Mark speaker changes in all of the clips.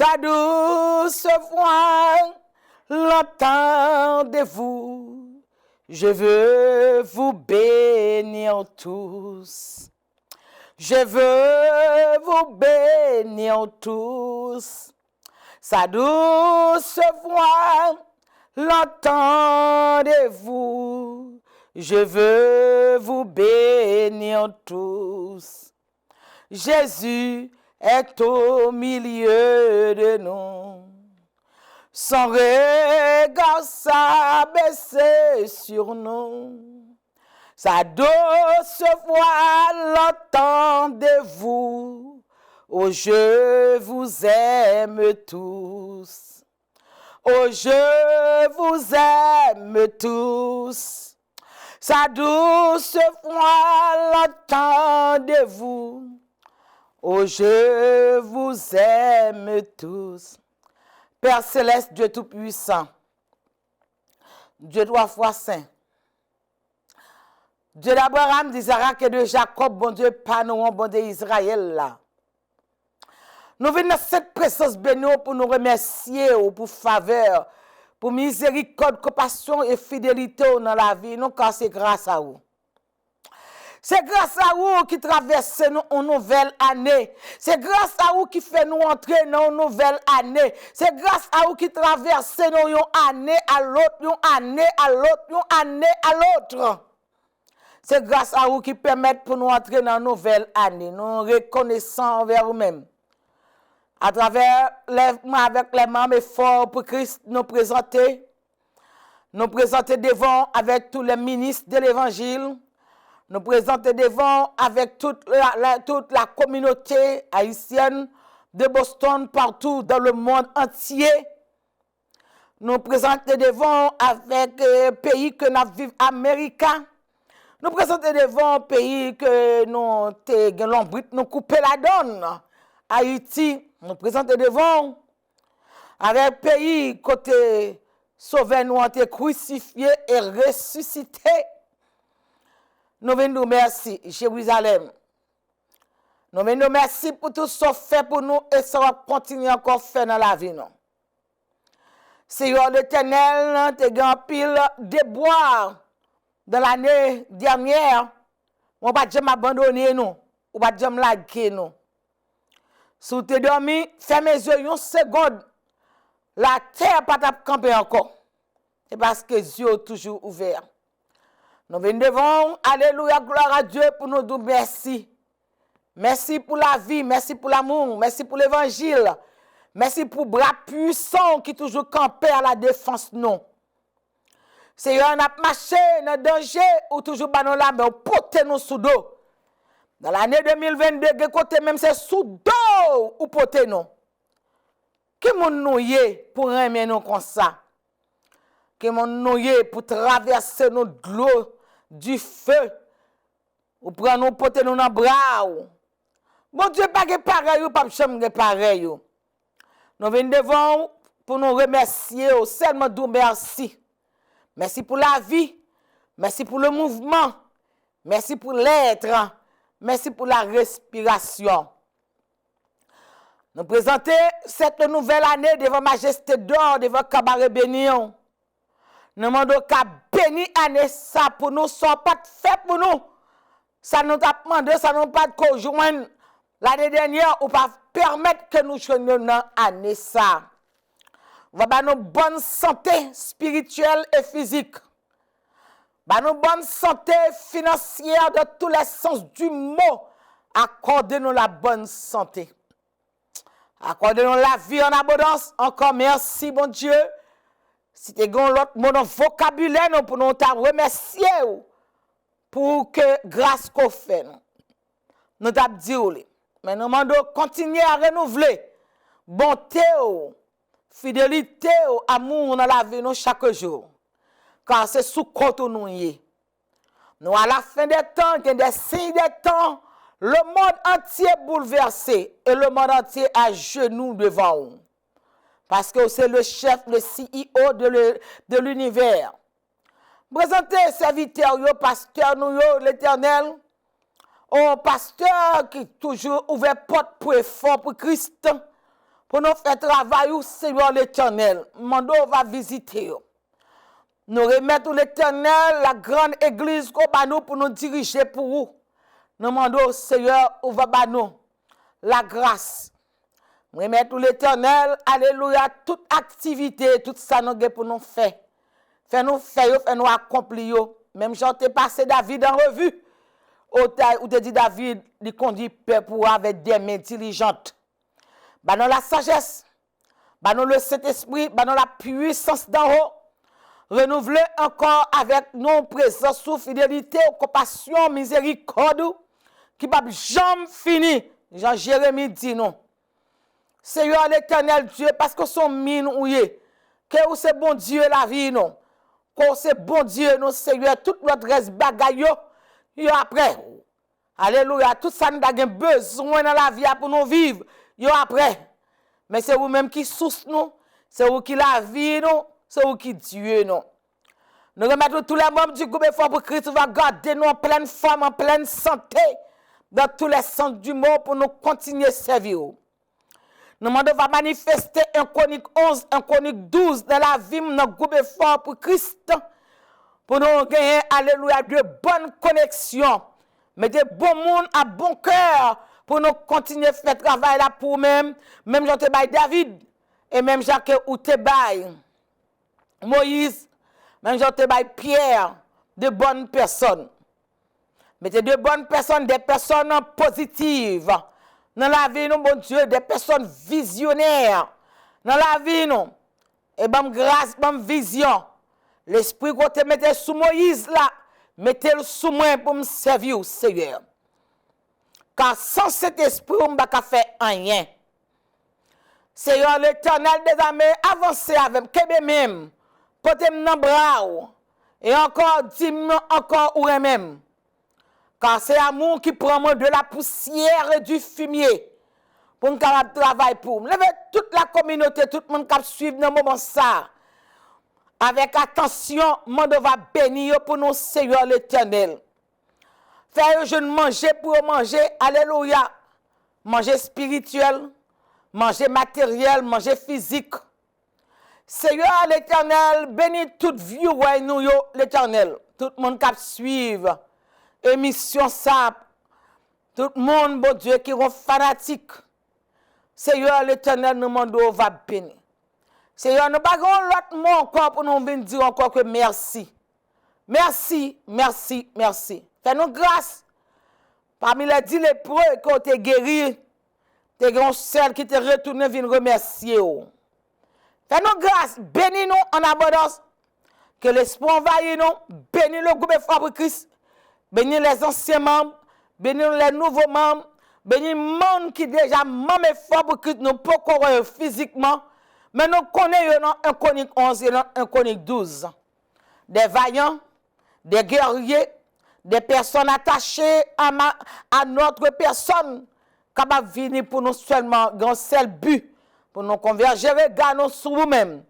Speaker 1: sa douce voix, l'entendez-vous? Je veux vous bénir tous. Je veux vous bénir tous. Sa douce voix, l'entendez-vous? Je veux vous bénir tous. Jésus est au milieu de nous. Son regard s'abaisse sur nous. Sa douce voix, l'entendez-vous? Oh, je vous aime tous. Oh, je vous aime tous. Sa douce voix, l'entendez-vous? Oh, je vous aime tous. Père céleste, Dieu tout-puissant, Dieu trois fois saint, Dieu d'Abraham, d'Isaac et de Jacob, bon Dieu, pas nous, bon Dieu Israël là. Nous venons dans cette présence bénie pour nous remercier pour faveur, pour miséricorde, compassion et fidélité dans la vie, nous car c'est grâce à vous. C'est grâce à vous qui traverse une nouvelle année. C'est grâce à vous qui fait nous entrer dans une nouvelle année. C'est grâce à vous qui traverse nous une année à l'autre, une année à l'autre, une année à l'autre. C'est grâce à vous qui permet pour nous entrer dans une nouvelle année. Nous reconnaissons envers vous-même. À travers avec les membres forts pour Christ, nous présenter devant avec tous les ministres de l'Évangile. Nous présenter devant avec toute la communauté haïtienne de Boston, partout dans le monde entier. Nous présenter devant avec pays que nous vivons, Amérique. Nous présenter devant pays que nous nous couper la donne, Haïti. Nous présenter devant avec pays côté sauvé nous ont été crucifiés et ressuscités. Nous venons nous merci, Jérusalem. Nous venons nous merci pour tout ce fait pour nous et ça va continuer encore à faire dans la vie. Seigneur l'Éternel, tu as pile déboire dans l'année dernière. On ne va pas abandonner nous, on ne va pas laguer nous. Si tu es dormi, ferme les yeux une seconde. La terre ne va pas camper encore. C'est parce que Dieu est toujours ouvert. Nous venons devant, alléluia, gloire à Dieu pour nous dire merci. Merci pour la vie, merci pour l'amour, merci pour l'évangile. Merci pour bras puissants qui toujours campé à la défense non. Seigneur, on a marché dans le danger ou toujours banon la mais on porte nous sous dos. Dans l'année 2022, de côté même c'est sous dos ou porte nous. Qui nous yé pour aimer nous comme ça? Qui nous yé pour traverser nous de l'eau, du feu, ou prendre nous porter nous dans bras. Bon Dieu, pas que pareil ou pas chambre pareil. Nous venons devant pour nous remercier, seulement dire merci. Merci pour la vie, merci pour le mouvement, merci pour l'être, merci pour la respiration. Nous présentons cette nouvelle année devant Majesté d'or, devant Cabaret Bénion. Nous demandons qu'à bénir année ça pour nous, ça pas fait pour nous. Ça nous a demandé, ça nous pas de joindre l'année dernière ou pas permettre que nous joignions dans année ça. Va ba nous bonne santé spirituelle et physique. Ba nous bonne santé financière de tous les sens du mot. Accordez-nous la bonne santé. Accordez-nous la vie en abondance. Encore merci, bon Dieu. Si tu as l'autre mot dans vocabulaire, nous pour nous remercier pour que grâce qu'on fait. Nous t'avons dit, mais nous demandons continuer à renouveler bonté, fidélité, amour dans la vie nous chaque jour. Car c'est sous compte nous y est. Nous à la fin des temps, il y a des signes des temps, le monde entier bouleversé et le monde entier à genoux devant nous. Parce que c'est le chef, le CEO de l'univers. Présentez serviteur, pasteur, nous, l'Éternel. Un pasteur qui toujours ouvert porte pour effort pour Christ. pour nous faire travail, Seigneur l'Éternel. Mando va visiter. Nous remettons l'Éternel, la grande église qu'on va nous pour nous diriger pour vous. Nous demandons, Seigneur, où va nous la grâce. Nous remettons l'Éternel, alléluia, toute activité, tout ça nous pour nous faire. Fais-nous faire, fais-nous accomplir. Même si on t'a passé David en revue, ou te dit David, il conduit peuple avec des mains diligentes. Bah non la sagesse, bah non le Saint-Esprit, bah non la puissance d'en haut. Renouveler encore avec nos présence, sous fidélité, compassion, miséricorde, qui va jamais finir. Jean Jérémie dit non. Seigneur l'Éternel Dieu, parce que son mine ou yé, que c'est bon Dieu la vie non. Que c'est bon Dieu non Seigneur, tout notre reste bagaille yo après. Alléluia, tout ça nous a besoin dans la vie pour nous vivre. Yo après. Mais c'est vous-même qui source nous, c'est vous qui la vie nous, c'est vous qui Dieu nous. Nous remettons tous les membres du groupe Effort pour Christ, va garder nous en pleine forme, en pleine santé, dans tous les sens du monde pour nous continuer à servir. Nous demandons va manifester un chronique 11, un chronique 12 dans la vie de notre groupe Effort pour Christ, pour nous gagner, alléluia, de bonnes connexions, mais de bons monde à bon cœur, pour nous continuer à faire travail là pour même Jean Tebaï David, et même Jacques ou Tebaï Moïse, même Jean Tebaï Pierre, de bonnes personnes. Mettez de bonnes personnes, des personnes positives. Dans la vie, nous, bon Dieu, des personnes visionnaires. Dans la vie, nous, et bon grâce, bon vision. L'esprit qu'on te mette sous Moïse là, mettez-le sous moi pour me servir, Seigneur. Car sans cet esprit, on ne peut pas faire rien. Seigneur l'Éternel des armées, avancez avec moi, même, portez-moi dans bras, et encore, dis-moi encore où même. Car c'est amour qui prend moi de la poussière et du fumier pour nous travailler pour moi. Levez toute la communauté, tout le monde qui suit dans le moment ça. Avec attention, moi va bénir pour nous, Seigneur l'Éternel. Faire je manger pour manger, alléluia. Manger spirituel, manger matériel, manger physique. Seigneur l'Éternel, bénis toute vie, ouais, nous, l'Éternel. Tout le monde qui suit. Émission ça, tout le monde, bon Dieu, qui est fanatique. Seigneur l'Éternel, nous demandons, va bénir. Seigneur, nous n'avons pas l'autre mot encore pour nous venir dire encore que merci. Merci, merci, merci. Fais-nous grâce. Parmi les 10 lépreux qui ont été guéris, tu as celle qui te retourné venir remercier. Fais-nous grâce. Bénis-nous en abondance. Que l'esprit envahisse nous. Bénis le groupe Effort Christ. Bénis les anciens membres, bénis les nouveaux membres, bénis les monde qui déjà membres fort pour Christ, nous pas courir physiquement, mais nous connaissons un chronique 11 et un chronique 12. Des vaillants, des guerriers, des personnes attachées à notre personne, capables de venir pour nous seulement, dans un seul but, pour nous converger, regarder sur nous-mêmes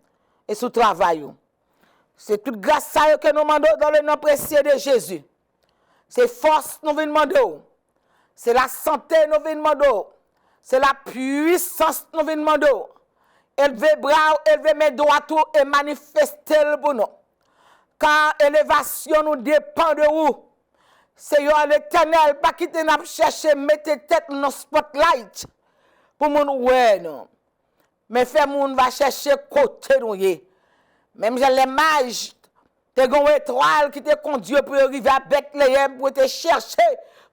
Speaker 1: et sur le travail. C'est toute grâce à eux que nous demandons dans le nom précieux de Jésus. C'est force nous venons demander. C'est la santé nous venons demander. C'est la puissance nous venons demander. Élevez bras, élevez mes doigts tout et manifestez le pour nous. Car l'élévation nous dépend de vous. Seigneur l'Éternel, pas quitter nous chercher, mettez tête dans le spotlight pour nous ouais non. Mais fait moun va chercher côté nous. Même les mages te gon étoile qui te conduit pour arriver à Bethléem pour te chercher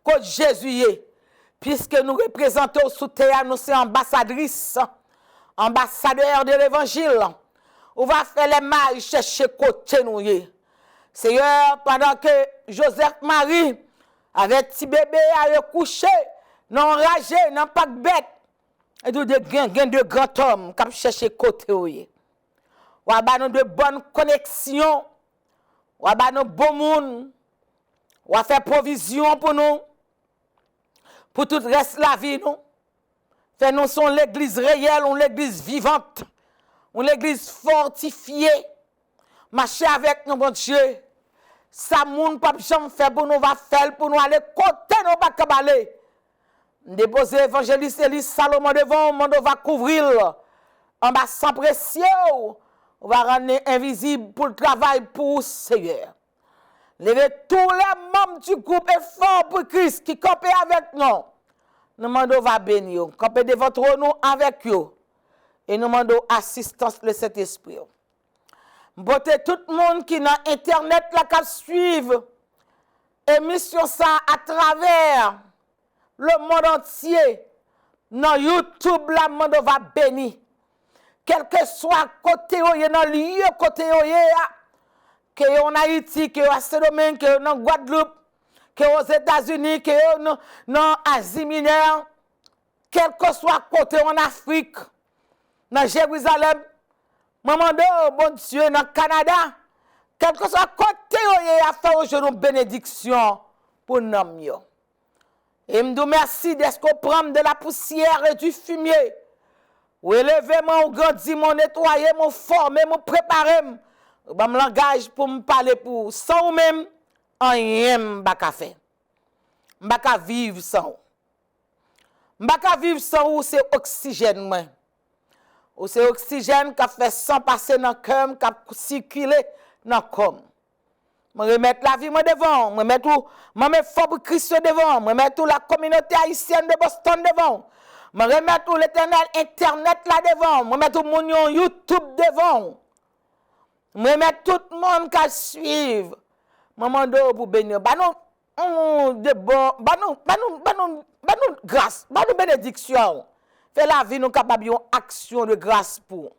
Speaker 1: côté Jésus. Puisque nous représentons sous terre, nous sommes ambassadrices, ambassadeurs de l'évangile. On va faire les mages chercher côté nous. Seigneur, pendant que Joseph Marie avec petit bébé à coucher, non enragé, non pas bête, et tout de grands hommes qui chercher côté nous. On va nous de bonnes connexions. On va nous bon monde. On va faire provision pour nous. Pour tout le reste de la vie, nous. Fait nous sommes l'église réelle, ou l'église vivante, ou l'église fortifiée. Marcher avec nous, bon Dieu. Ça, moun pas jamais fait pour nous, va faire pour nous aller côté nous, pas aller. Déposer évangéliste Élie Salomon devant, on va couvrir. On va s'empresser, on va rendre invisible pour le travail pour le Seigneur. Levez tous les membres du groupe effort pour Christ qui campent avec nous. Nous demandons va bénir, camper devant nous avec eux. Et nous demandons assistance de cet esprit. Bottez tout le monde qui dans internet là qui suivre émission ça à travers le monde entier. Dans YouTube là, monde va bénir. Quel que soit côté où y dans lieu côté où y que en Haïti, que à Saint-Domingue, que en Guadeloupe, que aux États-Unis, que dans Asie mineure, quel que soit côté en Afrique, dans Jérusalem, maman de bon Dieu dans Canada, quel que soit côté où y a fait aujourd'hui une bénédiction pour nous. Et me dis merci d'être qu'on prend de la poussière et du fumier. Ou élever mon grandi, mon nettoyer, mon former, mon préparer. Je me langage pour me parler pour sans ou même, rien m'baka faire. M'baka vivre sans. M'baka vivre sans ou c'est oxygène moi. Ou c'est oxygène qui fait sang passer dans le cœur, qui circuler dans le corps. Je remettre la vie devant, je mettre tout, je mettre Fort Christ devant, je mettre toute la communauté haïtienne de Boston devant. Je remettre tout l'éternel internet là devant, je mettre tout mon YouTube devant. Je remettre tout le monde qui suivre. Maman do pour bénir. Bah nous de bon, bah nous grâce, bah nous bénédiction. Fait la vie nous capable une action de grâce pour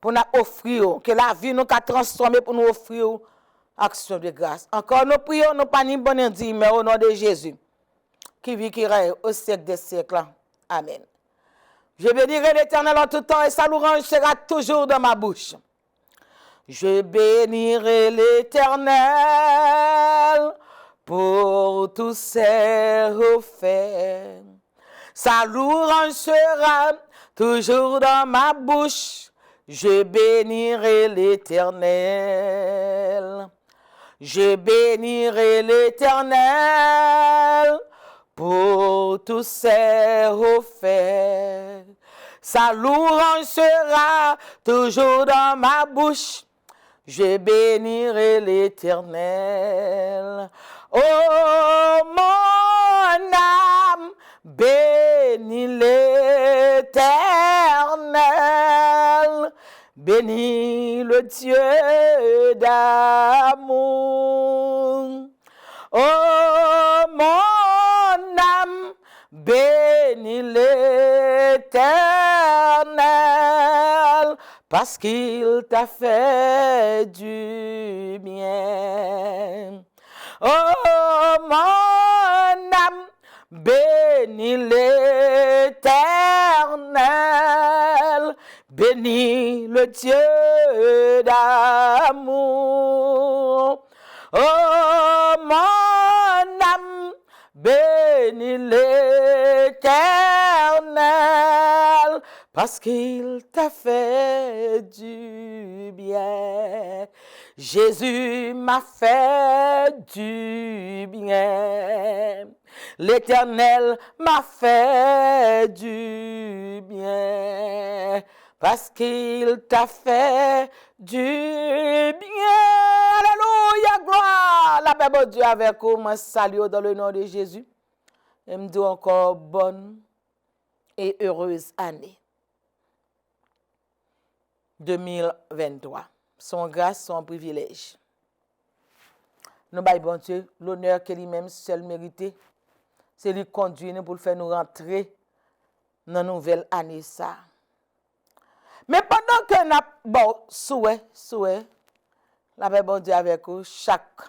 Speaker 1: nous offrir, que la vie nous qu'a transformer pour nous offrir action de grâce. Encore nous prions, nous pas ni bon dit, mais au nom de Jésus, qui vit, qui règne au siècle des siècles. Amen. Je bénirai l'Éternel en tout temps et sa louange sera toujours dans ma bouche. Je bénirai l'Éternel pour tous ses faits. Sa louange sera toujours dans ma bouche. Je bénirai l'Éternel. Je bénirai l'Éternel pour tous ses faits. Sa louange sera toujours dans ma bouche. Je bénirai l'Éternel. Oh, mon âme, bénis l'Éternel. Bénis le Dieu d'amour. Oh, mon âme, bénis l'Éternel, parce qu'il t'a fait du bien. Oh, mon âme, bénis l'Éternel, bénis le Dieu d'amour. Oh, mon âme, bénis l'Éternel, parce qu'il t'a fait du bien. Jésus m'a fait du bien. L'Éternel m'a fait du bien. Parce qu'il t'a fait du bien. Alléluia, gloire. La paix de Dieu avec vous. Moi, salue dans le nom de Jésus. Et me dis encore bonne et heureuse année 2023. Son grâce, son privilège. Nous baillons bon Dieu l'honneur que lui-même seul mérité. C'est lui conduire pour le faire nous rentrer dans la nouvelle année ça. Mais pendant que nous bon souhait, la paix bon Dieu avec vous, chaque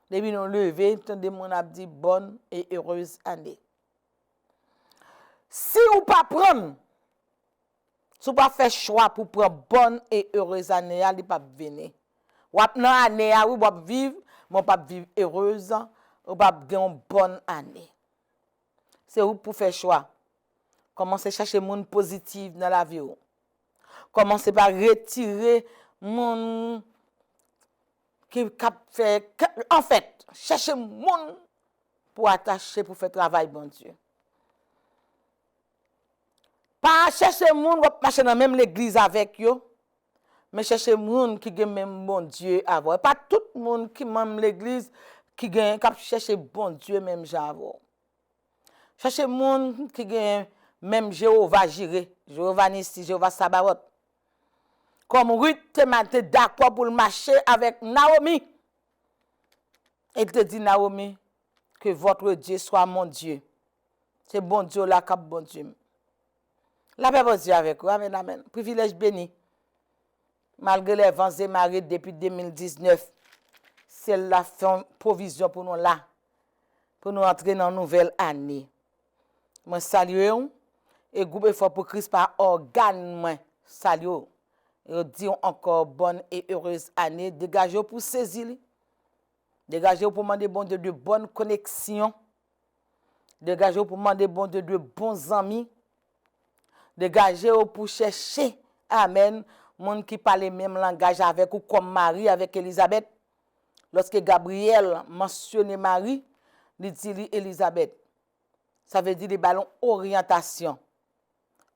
Speaker 1: depuis nous lever, entendez mon a dit bonne et heureuse année. Si ou pas prendre, si ou pas faire choix pour prendre bonne et heureuse année, il pas venir. Ou nan année ou pas vivre, mais pas vivre heureuse, ou pas gagner une bonne année. C'est où pour faire choix. Commencez à chercher monde positif dans la vie. Commencez par retirer mon qui fait en fait chercher monde pour attacher pour faire travail bon Dieu. Pas chercher moun qui marcher dans même l'église avec yo, mais chercher moun qui gen même bon Dieu avant. Pas tout monde qui même l'église qui gen cap chercher bon Dieu même j'avant. Chercher moun qui gen même Jéhovah Jireh, Jéhovah Nissi, Jéhovah Sabaoth. Comme Ruth te matin d'accord pour marcher avec Naomi. Elle te dit Naomi que votre Dieu soit mon Dieu. C'est bon Dieu là cap bon Dieu. La paix bon Dieu avec vous. Amen, amen. Privilège béni. Malgré les vents et marées depuis 2019, c'est la provision pour nous là, pour nous entrer dans une nouvelle année. Moi salue et groupe effort pour Christ par organe moi salue. Et dis encore bonne et heureuse année. Dégagez pour saisir. Dégagez pour demander bon Dieu de bonnes connexions. Dégagez pour demander bon Dieu de bons amis. Dégagez pour chercher, amen, monde qui parle le même langage avec ou comme Marie avec Élisabeth. Lorsque Gabriel mentionne Marie, il dit Élisabeth. Ça veut dire les ballons orientation.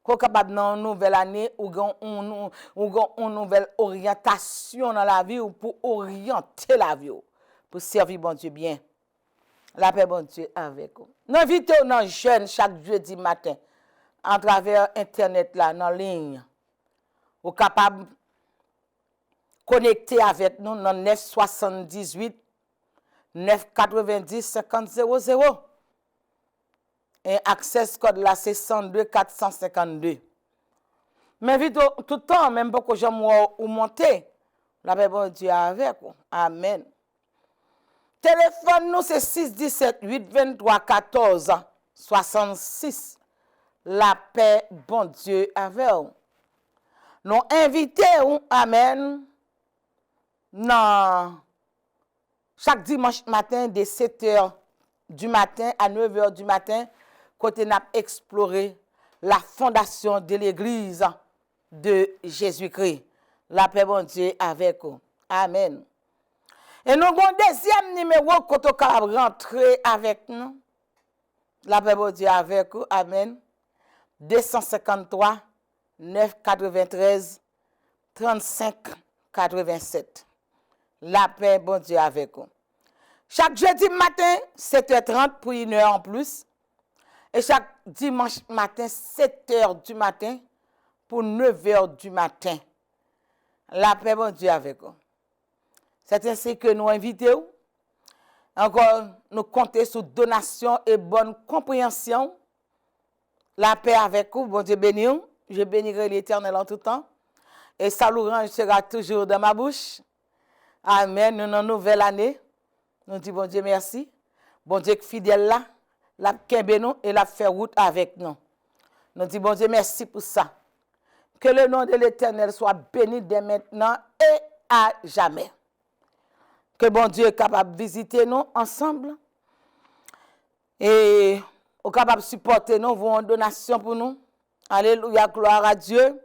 Speaker 1: Qu'on capable dans une nouvelle année ou une nouvelle orientation dans la vie ou pour orienter la vie, pour servir bon Dieu bien. La paix bon Dieu avec vous. Nous invitons nos jeunes chaque jeudi matin à travers internet là en ligne. Ou capable connecter avec nous dans 978 990 5000. Et access code là c'est 102 452. Mais vite tout le temps même pour que j'aime ou monter. La paix bon Dieu avec vous. Amen. Téléphone nous c'est 617 823 14 66. La paix bon Dieu avec vous. Nous invitons, amen, non, chaque dimanche matin de 7h du matin à 9h du matin, côté n'a exploré la fondation de l'église de Jésus-Christ. La paix bon Dieu avec vous. Amen. Et nous avons un deuxième numéro quand on rentrer avec nous. La paix bon Dieu avec vous. Amen. 253 993 35 87. La paix, bon Dieu, avec vous. Chaque jeudi matin, 7h30 pour une heure en plus. Et chaque dimanche matin, 7h du matin pour 9h du matin. La paix, bon Dieu, avec vous. C'est ainsi que nous invitons. Encore, nous comptons sur donation et bonne compréhension. La paix avec vous, bon Dieu béni. Je bénirai l'Éternel en tout temps. Et sa louange sera toujours dans ma bouche. Amen. Nous avons une nouvelle année. Nous disons bon Dieu merci. Bon Dieu fidèle là, la kembe nous et la fait route avec nous. Nous disons bon Dieu merci pour ça. Que le nom de l'Éternel soit béni dès maintenant et à jamais. Que bon Dieu est capable de visiter nous ensemble. Et est capable de supporter nous, vos donations pour nous. Alléluia, gloire à Dieu.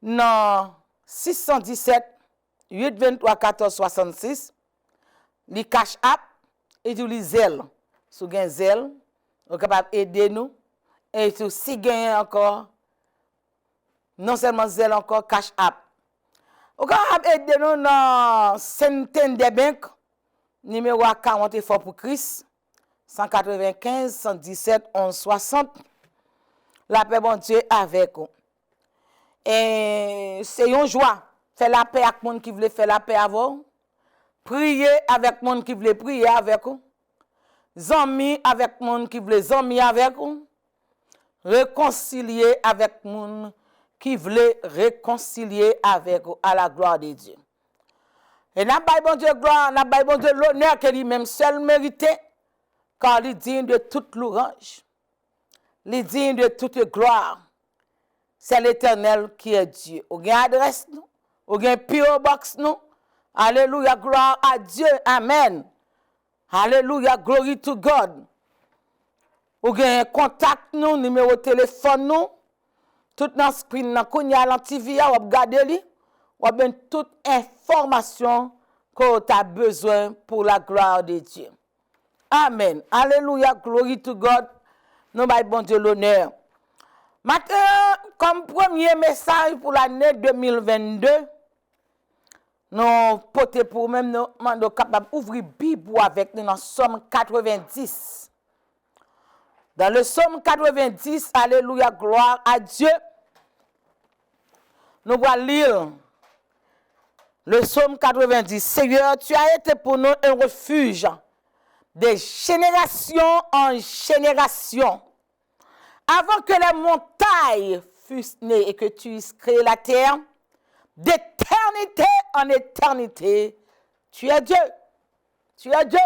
Speaker 1: Non, 617 823 14 66. Li cash app et du li zèle. Sou gen zèle, vous capable aider nous. Et si gagne encore, non seulement zèle encore cash app. Vous capable aider nous dans centaine de banques. Numéro 40 fort pour Christ. 195 117 11 60. La paix bon Dieu avec vous. Et c'est une joie. Faire la paix avec monde qui veut faire la paix avec vous. Prier avec monde qui veut prier avec vous. Zami avec monde qui veut zami avec vous. Réconcilier avec monde qui veut réconcilier avec vous à la gloire de Dieu. Et n'a pas bon Dieu gloire, n'a pas bon Dieu l'honneur que lui-même seul mérité, car il digne de toute louange. Il digne de toute gloire. C'est l'Éternel qui est Dieu. Ou gen adresse nous, ou gen PO box nous. Alléluia, gloire à Dieu. Amen. Alléluia, glory to God. Ou gen contact nous, numéro téléphone nous. Tout dans screen nan kounya lan TV ou regarder li, ou ben toute information que tu as besoin pour la gloire de Dieu. Amen. Alléluia, glory to God. Nous baillons bon Dieu l'honneur. Maintenant, comme premier message pour l'année 2022, nous portons pour même nous capables d'ouvrir Bible avec nous dans Somme 90. Dans le Somme 90, alléluia, gloire à Dieu, nous allons lire le Somme 90. Seigneur, tu as été pour nous un refuge de génération en génération. Avant que les montagnes fussent nées et que tu aies créé la terre, d'éternité en éternité, tu es Dieu. Tu es Dieu.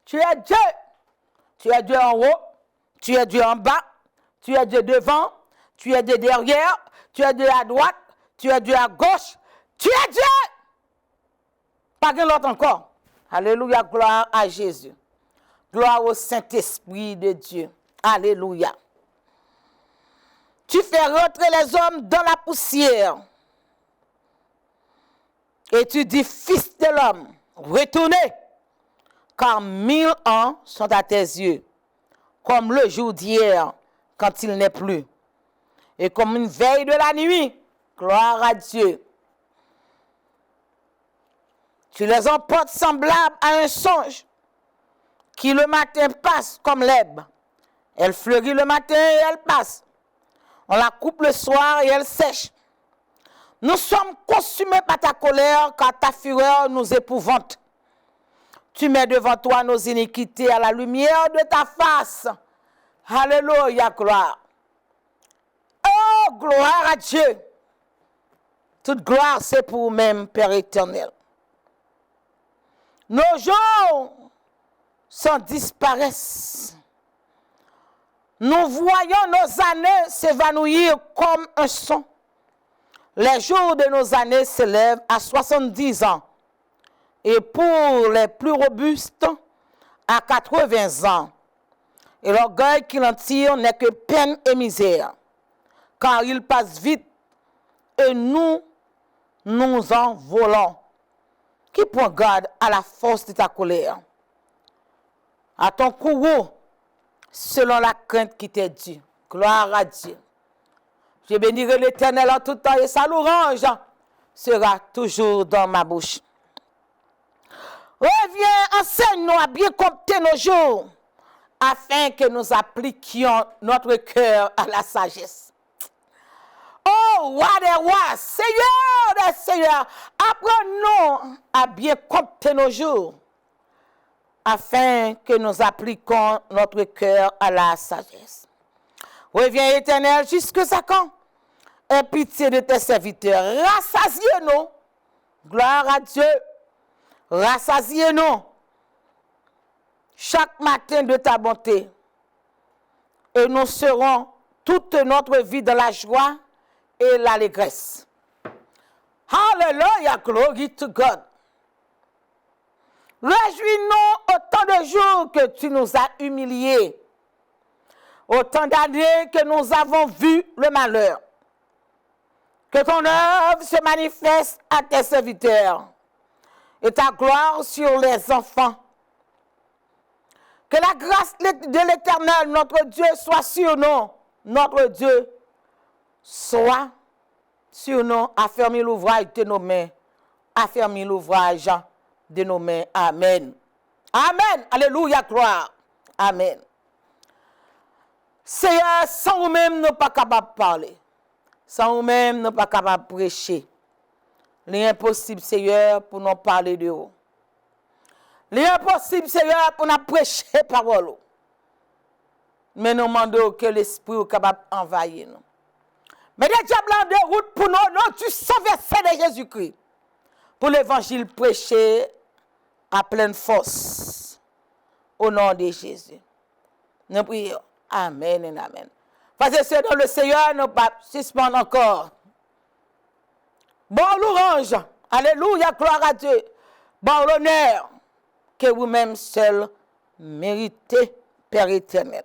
Speaker 1: Tu es Dieu. Tu es Dieu en haut. Tu es Dieu en bas. Tu es Dieu devant. Tu es Dieu derrière. Tu es Dieu à droite. Tu es Dieu à gauche. Tu es Dieu. Pas de l'autre encore. Alléluia, gloire à Jésus. Gloire au Saint-Esprit de Dieu. Alléluia. Tu fais rentrer les hommes dans la poussière. Et tu dis, fils de l'homme, retournez, car 1000 ans sont à tes yeux, comme le jour d'hier, quand il n'est plus, et comme une veille de la nuit. Gloire à Dieu. Tu les emportes semblables à un songe, qui le matin passe comme l'herbe. Elle fleurit le matin et elle passe. On la coupe le soir et elle sèche. Nous sommes consumés par ta colère, car ta fureur nous épouvante. Tu mets devant toi nos iniquités à la lumière de ta face. Alléluia, gloire. Oh, gloire à Dieu. Toute gloire, c'est pour même, Père éternel. Nos jours s'en disparaissent. Nous voyons nos années s'évanouir comme un son. Les jours de nos années s'élèvent à 70 ans. Et pour les plus robustes, à 80 ans. Et l'orgueil qui en tire n'est que peine et misère. Car il passe vite et nous nous envolons. Qui prend garde à la force de ta colère? À ton courroux, selon la crainte qui t'est due. Gloire à Dieu. Je bénirai l'Éternel en tout temps et sa louange sera toujours dans ma bouche. Reviens, enseigne-nous à bien compter nos jours, afin que nous appliquions notre cœur à la sagesse. Oh, roi des rois, Seigneur des seigneurs, apprends-nous à bien compter nos jours, afin que nous appliquions notre cœur à la sagesse. Reviens, Éternel, jusqu'à quand? Aie pitié de tes serviteurs. Rassasiez-nous. Gloire à Dieu. Rassasiez-nous. Chaque matin de ta bonté. Et nous serons toute notre vie dans la joie et l'allégresse. Hallelujah, glory to God. Réjouis-nous autant de jours que tu nous as humiliés. Autant d'années que nous avons vu le malheur. Que ton œuvre se manifeste à tes serviteurs et ta gloire sur les enfants. Que la grâce de l'Éternel, notre Dieu, soit sur nous. Notre Dieu soit sur nous. Affermis l'ouvrage de nos mains. Affermis l'ouvrage de nos mains. Amen. Amen. Alléluia, gloire. Amen. Seigneur, sans vous-même, nous ne sommes pas capables de parler. Sans vous-même, nous ne sommes pas capables de prêcher. L'impossible, Seigneur, pour nous parler de vous. L'impossible, Seigneur, pour nous prêcher parole. Mais nous demandons que l'Esprit soit capable d'envahir nous. Mais les diables ont des routes pour nous, tu sauves de Jésus-Christ. Pour l'évangile prêché à pleine force. Au nom de Jésus. Nous prions. Amen et amen. Parce que c'est dans le Seigneur, nous pas suspendre encore. Bon louange. Alléluia, gloire à Dieu. Bon l'honneur que vous-même seul méritez, Père éternel.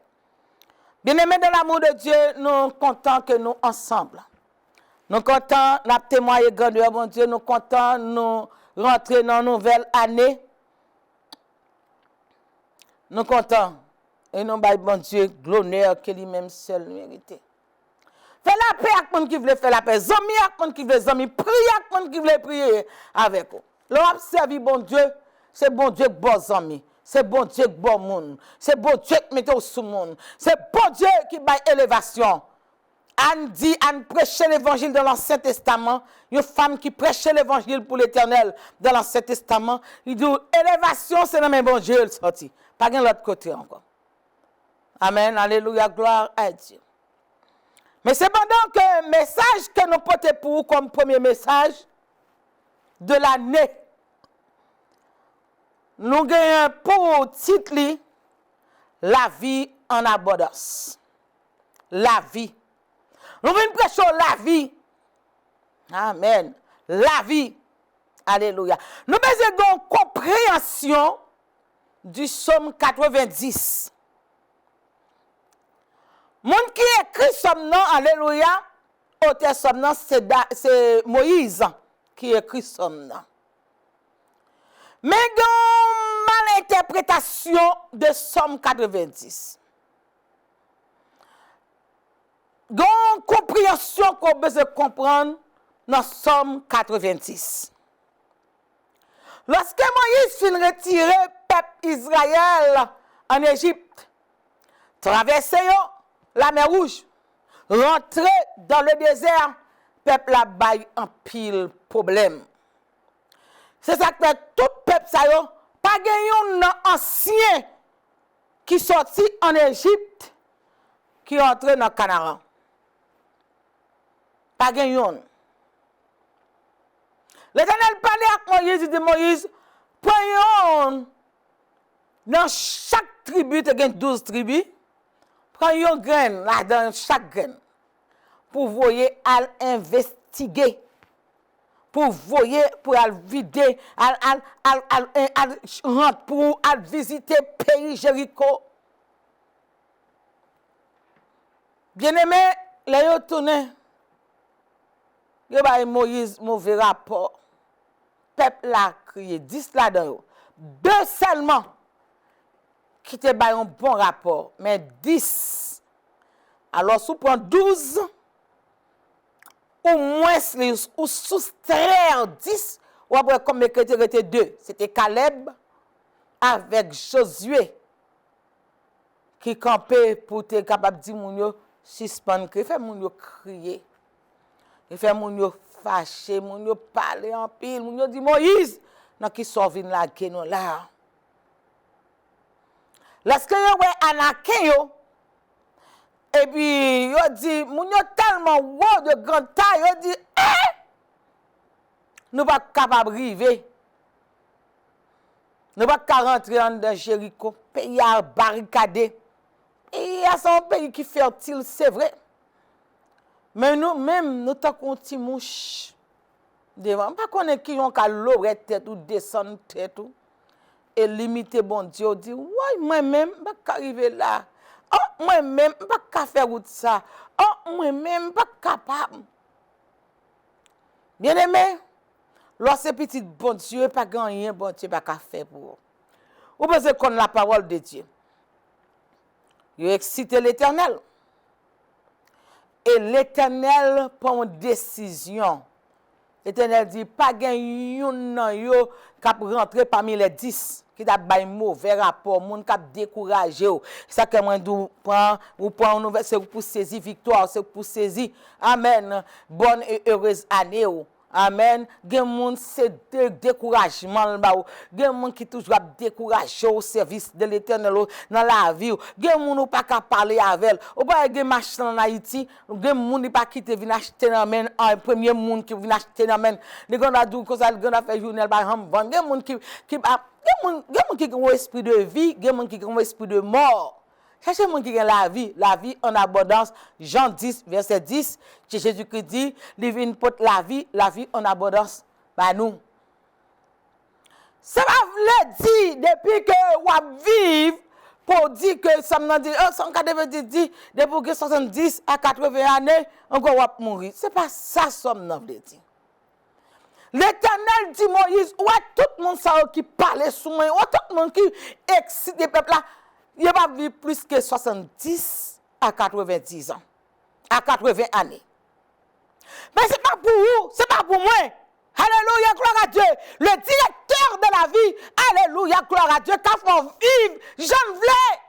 Speaker 1: Bien-aimés dans l'amour de Dieu, nous sommes contents que nous ensemble. Nous sommes contents, nous témoigner grandeur, mon Dieu. Nous sommes contents, nous rentrer dans une nouvelle année. Nous sommes contents. Et nous, bon Dieu, l'honneur que lui-même seul mérite. Fais la paix avec monde qui veut faire la paix. Zami avec monde qui veut zami. Prier avec monde qui veut prier avec vous. L'on servi bon Dieu, c'est bon Dieu qui bon zami. C'est bon Dieu qui bon monde. C'est bon Dieu qui met au sous monde. C'est bon Dieu qui bat élévation. Anne dit, Anne prêchait l'évangile dans l'Ancien Testament. Une femme qui prêchait l'évangile pour l'Éternel dans l'Ancien Testament. Il dit, élévation, c'est dans mes bon Dieu le sorti. Pas de l'autre côté encore. Amen, alléluia, gloire à Dieu. Mais cependant que le message que nous portons pour vous comme premier message de l'année, nous gagnons pour titre la vie en abondance. La vie. Nous venons prêcher la vie. Amen. La vie. Alléluia. Nous avons une compréhension du psaume 90. Moun qui écrit somme non, alléluia, auteur somme non, c'est Moïse qui écrit somme non. Mais une malinterprétation de somme 90. Une compréhension qu'on besoin comprendre dans somme 90. Lorsque Moïse fin retiré peuple Israël en Égypte, traversé la mer Rouge, rentré dans le désert, peuple a bail en pile problème. C'est ça que tout peuple ça yo, pas gagnon ancien qui sorti en Égypte qui entré dans Canaan. Pas gagnon. L'Éternel parlait avec Moïse, il dit Moïse, prenons dans chaque tribu, tu as 12 tribus, prenez une graine là dans chaque graine pour voyer à investiguer, pour voyer, pour vider, pour visiter le pays Jéricho. Bien-aimé, les yo tourné, yo ba Moïse mauvais rapport. Peuple la crié 10 là-dedans. 2 seulement qui te ba un bon rapport, mais 10. Alors, si vous prenez 12, au moins, ou soustraire 10, ou après, comme les chrétiens étaient 2, c'était Caleb avec Josué qui campait pour être capable de dire, moun yo, suspendre, il fait moun yo crier, il fait moun yo fâché, moun yo parler en pile, moun yo dit Moïse, nan qui sauve la guenon là. Lorsque yo wè Anakin yo, et puis yo dit, moun yo tellement haut de grande taille, yo dit, nous pas capable river. Nous pas rentrer dans Jéricho, pays à barricadé. Et c'est un pays qui est fertile, c'est vrai. Mais nous-mêmes, nous avons un petit mouche. Devant. Pas qu'on qui ont qu'à l'oreille tête ou descendre tête ou. Et limiter bon Dieu, dit, ouais, moi-même, je ne peux pas arriver là. Oh, moi-même, je ne peux pas faire ça. Oh, moi-même, je ne suis pas capable. Bien aimé, lorsque petit bon Dieu, pas rien, bon Dieu, pas faire pour vous. Vous pensez qu'on a la parole de Dieu. Vous excitez l'Éternel. Et l'Éternel prend une décision. L'Éternel dit, pas yon yo qui rentre parmi les 10 qui t'a bay mauvais rapport, moun qui découragé. Ça que moi vous prend une nouvelle, c'est pour saisir victoire, c'est pour saisir amen, bonne et heureuse année. Amen. Gen moun c'est découragement ba ou. Gen moun qui toujours découragé au service de l'Éternel dans la vie. Gen moun ou pas ka parler avec. Ou pas gen machin en Haïti, gen moun ni pas quitter vinn acheter nan men un premier moun qui vinn acheter nan men. Les gars dou ko ça gars fait journal ba ham vend. Gen moun qui gen moun qui ont esprit de vie, gen moun qui ont esprit de mort. Cherchez mon qui a la vie en abondance. Jean 10, verset 10, Jésus-Christ dit, livre porte la vie en abondance. Bah nous. Ça va dire depuis que vous vivez pour dire que ça me dit, 190 depuis que 70 à 80 années, encore vous mourir. C'est pas ça ça me dit. L'Éternel dit Moïse, ouais tout le monde ça qui parle sous moi, ouais tout le monde qui excite les peuples là. Il va vivre plus que 70 à 90 ans. à 80 années. Mais ce n'est pas pour vous, ce n'est pas pour moi. Alléluia, gloire à Dieu. Le directeur de la vie, alléluia, gloire à Dieu, qu'a fait vivre, j'en voulais.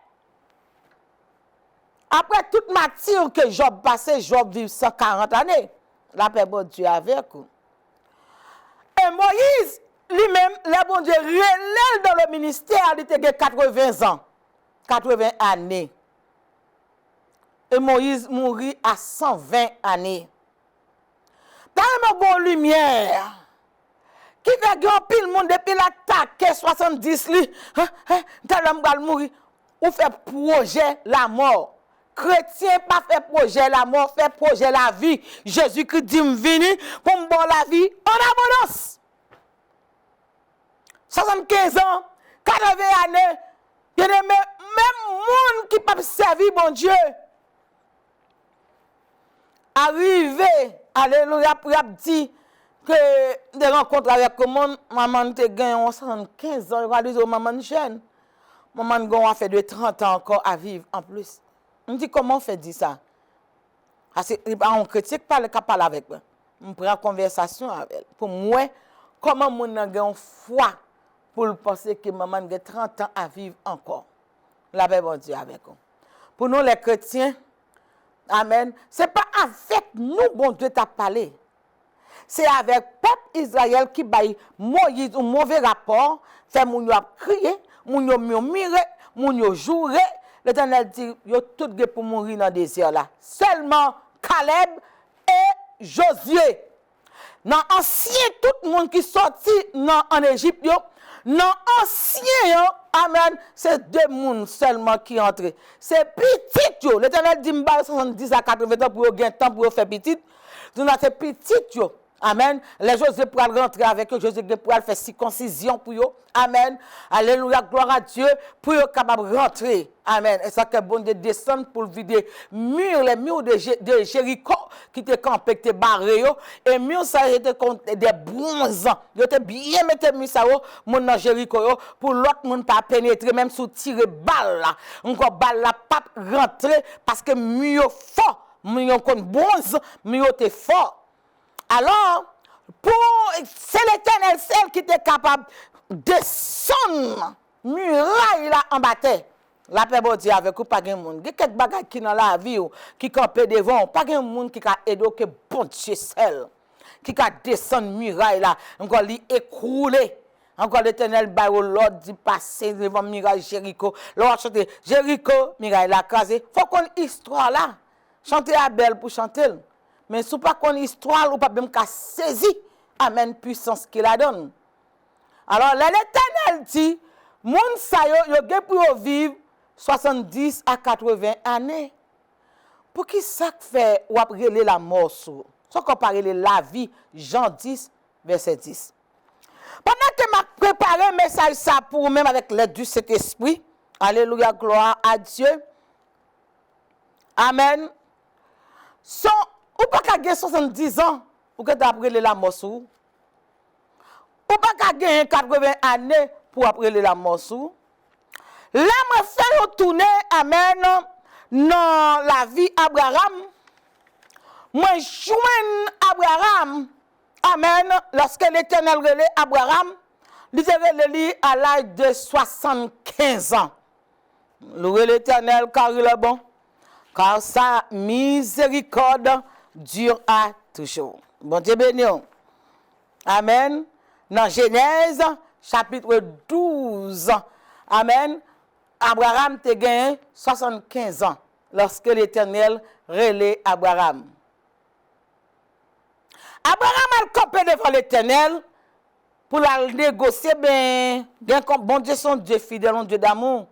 Speaker 1: Après toute matière que Job passé, Job vit 140 années. La paix de Dieu avec vous. Et Moïse, lui-même, le bon Dieu, relève dans le ministère, il était 80 ans, 80 années. Et Moïse mourit à 120 années. Dans une bonne lumière, qui fait grand pile monde depuis l'attaque 70 li, dans l'homme mourir, ou fait projet la mort. Chrétien pas fait projet la mort, fait projet la vie. Jésus-Christ dit vini pour me bon la vie en abondance. 75 ans, 80 années, bien aimé, même monde qui peut servir bon Dieu. Arrivé, alléluia, pour dire que des rencontres avec le monde, maman te gagne 75 ans, il va maman jeune. Maman a fait de 30 ans encore à vivre en plus. On dit comment on fait dire ça? Parce qu'on critique pas le parler avec moi. On prend conversation avec elle. Pour moi, comment mon a une foi pour penser que maman a 30 ans à vivre encore. La paix de Dieu avec nous. Pour nous les chrétiens, amen, ce n'est pas avec nous bon Dieu t'a parlé. C'est avec le peuple Israël qui baille Moïse un mauvais rapport, fait moun yo crier, moun yo murmurer, moun yo jouer. L'Éternel dit, yo tout pour mourir dans le désert là. Seulement Caleb et Josué. Dans ancien, tout le monde qui sorti en Égypte, dans ancien, amen, c'est deux personnes seulement qui entrent. C'est petit, l'Éternel dit, 70 à 80 ans pour gagner temps pour faire petit. Nous avons petit, amen. Les Josué pour rentrer avec eux, Josué pour faire circoncision pour eux. Amen. Alléluia, gloire à Dieu, pour eux capable de rentrer. Amen. Et ça que bon Dieu descend pour vider les murs de Jéricho qui étaient campés, qui étaient barrés. Et murs ça était des bronzes. Ils étaient bien mettre murs ça mon dans Jéricho pour l'autre monde pas pénétrer même sous tirer balle là. Encore balle là pas rentrer parce que murs fort, murs comme bronze, murs était fort. Alors c'est l'Éternel seul qui était capable descendre muraille là en bataille. La paix de Dieu avec vous, pas de monde. Il y a quelques bagages qui dans la vie, qui campent devant, pas de monde qui a aidé que bon Dieu seul. Qui a descendu muraille là, encore lui écrouler. Encore l'Éternel baille l'ordre dit passer devant muraille Jéricho. L'ordre chanter Jéricho, muraille là crasé. Faut qu'on histoire là. Chanter à belle pour chanter. Mais si pas qu'on histoire ou pas même qu'à saisir, amen puissance qu'il la donne. Alors l'Éternel dit, moun sa yo gen pour vivre 70 à 80 années. Pour qui ça fait ou après la mort sou? Ça comparer la vie Jean 10 verset 10. Pendant que m'a préparé un message ça pour même avec l'aide du Saint-Esprit. Alléluia, gloire à Dieu. Amen. So, ou pas qu'à 70 ans pour que d'après la mort sou? Ou pas qu'à gagner 80 années pour après la mort sou? Là, me fait retourner, amen, dans la vie Abraham. Moi, joins Abraham, amen, lorsque l'Éternel relève Abraham, il était relève à l'âge de 75 ans. Louez l'Éternel car il est bon, car sa miséricorde dure à toujours. Bon Dieu béni. Amen. Dans Genèse, chapitre 12, amen, Abraham te gagné 75 ans lorsque l'Éternel relève Abraham. Abraham a campé devant l'Éternel pour la négocier, bon Dieu, son Dieu fidèle, un Dieu d'amour.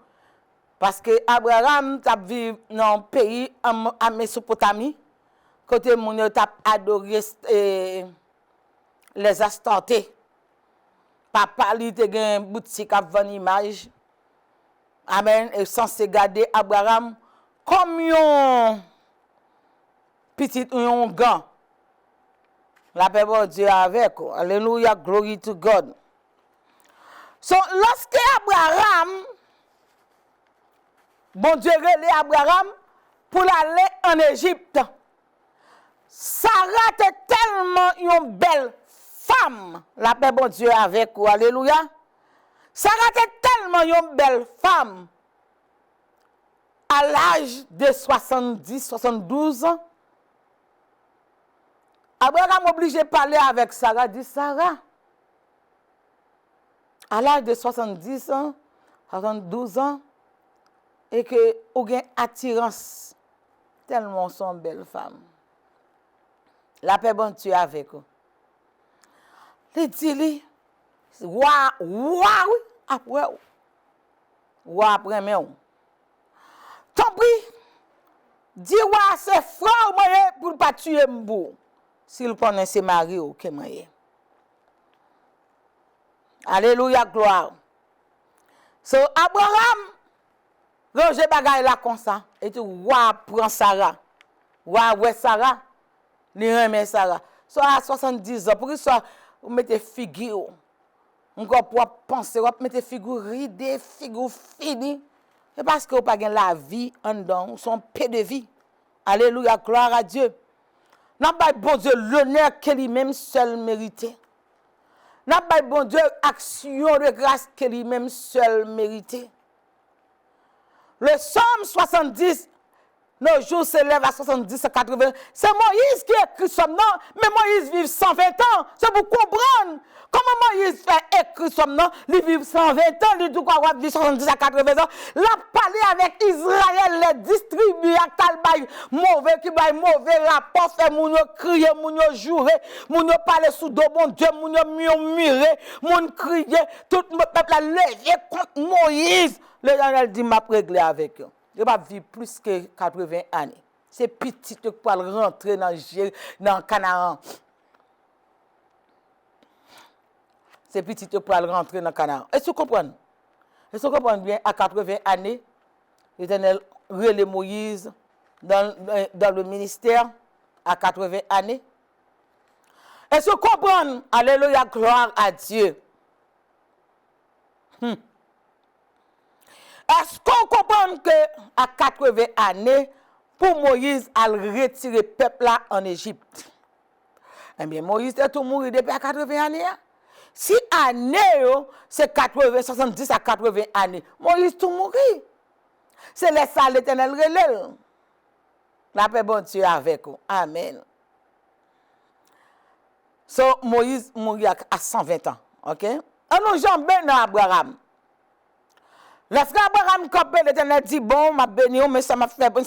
Speaker 1: Parce que Abraham t'a vécu dans un pays en Mésopotamie, côté mon t'a adoré les astantés. Papa lui te gen boutique à vendre image. Amen. Et censé garder Abraham comme un petit un gant. La paix de Dieu avec. Alléluia, glory to God. So, lorsque Abraham, bon Dieu relève Abraham pour aller en Égypte. Sarah était tellement une belle femme. La paix bon Dieu avec vous. Alléluia. Sarah était tellement une belle femme. À l'âge de 70-72 ans, Abraham obligé de parler avec Sarah. Dit Sarah, à l'âge de 70 ans, 72 ans, et que vous avez une attirance tellement son belle femme. La paix bon Dieu avec vous. Il dit, waouh, après, mais tant pis, dis ouais, c'est frère moyen pour ne pas tuer m'bou. S'il connaît ses maris ou que moyen. Alléluia, gloire. So, Abraham, range bagay là comme ça. Et tu prend Sarah. Ouais, Sarah. Ni remet Sarah. So, à 70 ans, pour que ça, vous mettez figure. Encore pour penser, vous mettez figure ridée, figure finie. C'est parce que vous n'avez pas la vie en dedans, son paix de vie. Alléluia, gloire à Dieu. N'a pas bon Dieu l'honneur que lui-même seul mérité. N'a pas bon Dieu action de grâce que lui-même seul mérité. Le psaume 70, nos jours s'élèvent à 70 à 80. C'est Moïse qui écrit ce nom, mais Moïse vit 120 ans. C'est pour comprendre comment Moïse fait écrit ce nom. Il vit 120 ans, il dit quoi, vit 70 à 80 ans. L'a parlé avec Israël, les distribuer à Talbaï, mauvais qui baille mauvais rapport, fait moun yo crier, moun yo jouer, moun yo parler sous dos bon Dieu, moun yo murmurer, moun crier, tout le peuple a levé contre Moïse. L'Éternel dit m'a réglé avec eux. Il va vivre plus que 80 années. C'est petit pour rentrer dans Canaan. C'est petit pour rentrer dans Canaan. Est-ce que vous comprenez? Est-ce que vous comprenez bien, à 80 années, l'Éternel relève Moïse dans le ministère à 80 années? Est-ce que vous comprenez? Alléluia, gloire à Dieu. Est-ce qu'on comprend qu'à 80 années, pour Moïse, à retirer le peuple là en Égypte? Eh bien, Moïse est tout mort depuis à 80 années. Si année, c'est 80, 70 à 80 années, Moïse tout mort. C'est les salles l'Éternel relève. La paix bon Dieu avec vous. Amen. So, Moïse mourit à 120 ans. OK? On nous jambes dans Abraham. Lorsque Abraham campé, l'Éternel dit, bon, m'a béni, mais ça m'a fait pour.